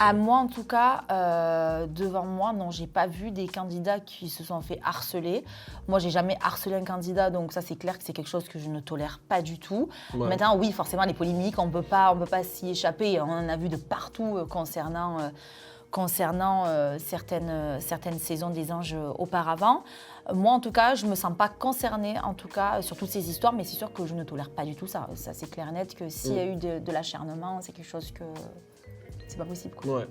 À moi, en tout cas, devant moi, non, j'ai pas vu des candidats qui se sont fait harceler. Moi, j'ai jamais harcelé un candidat, donc ça, c'est clair que c'est quelque chose que je ne tolère pas du tout. Ouais. Maintenant, oui, forcément, les polémiques, on peut pas s'y échapper. On en a vu de partout concernant certaines saisons des Anges auparavant. Moi, en tout cas, je ne me sens pas concernée, en tout cas, sur toutes ces histoires, mais c'est sûr que je ne tolère pas du tout ça. Ça, c'est clair et net que s'il y a eu de l'acharnement, c'est quelque chose que c'est pas possible, quoi. Ouais,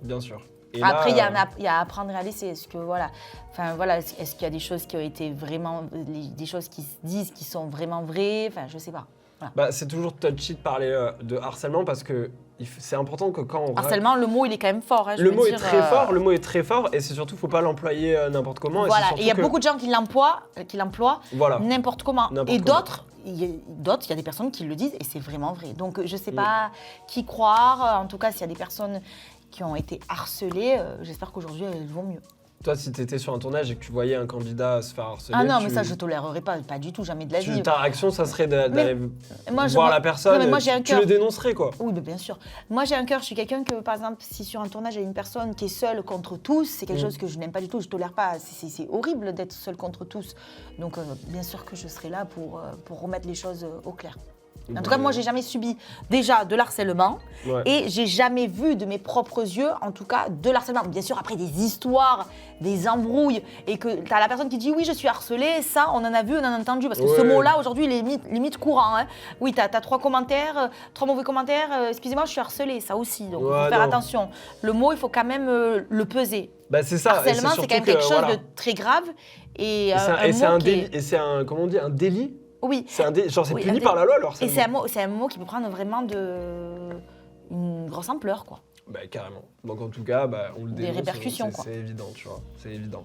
bien sûr. Et Après, là, il y a à apprendre et à laisser. Est-ce que voilà, enfin voilà, est-ce qu'il y a des choses qui ont été vraiment, des choses qui se disent qui sont vraiment vraies, enfin, je sais pas. Voilà. bah, c'est toujours touchy de parler de harcèlement parce que c'est important que quand on... Harcèlement, le mot, il est quand même fort. Hein, je Le veux mot est dire, très fort, le mot est très fort et c'est surtout, faut pas l'employer n'importe comment. Voilà, et et il y a beaucoup de gens qui l'emploient Voilà. n'importe comment. N'importe Et comment. d'autres, il y a des personnes qui le disent et c'est vraiment vrai. Donc je sais pas qui croire. En tout cas, s'il y a des personnes qui ont été harcelées, j'espère qu'aujourd'hui elles vont mieux. Toi, si tu étais sur un tournage et que tu voyais un candidat se faire harceler, Ah non, mais ça je tolérerais pas du tout, jamais de la vie. ta réaction, ça serait d'aller moi, voir la personne, non, mais moi, j'ai un tu cœur. le dénoncerais quoi. Oui, mais bien sûr. Moi, j'ai un cœur. Je suis quelqu'un que, par exemple, si sur un tournage, il y a une personne qui est seule contre tous, c'est quelque chose que je n'aime pas du tout. Je tolère pas. C'est horrible d'être seule contre tous. Donc, bien sûr que je serai là pour remettre les choses au clair. En tout cas, moi, j'ai jamais subi déjà de l'harcèlement et j'ai jamais vu de mes propres yeux, en tout cas, de l'harcèlement. Bien sûr, après des histoires, des embrouilles et que tu as la personne qui dit oui, je suis harcelée, ça, on en a vu, on en a entendu parce que ce mot-là, aujourd'hui, il est limite courant. Hein. Oui, tu as 3 commentaires, 3 mauvais commentaires, excusez-moi, je suis harcelée, ça aussi. Donc, il faut faire attention. Le mot, il faut quand même le peser. Bah, c'est ça. Harcèlement, c'est quand même quelque chose de très grave et c'est un délit. Et c'est un, comment on dit, un délit. Oui. Genre c'est puni par la loi alors. Et c'est un mot qui peut prendre vraiment une grosse ampleur, quoi. Bah carrément. Donc en tout cas, on le dénonce. Des répercussions, quoi. C'est évident, tu vois. C'est évident.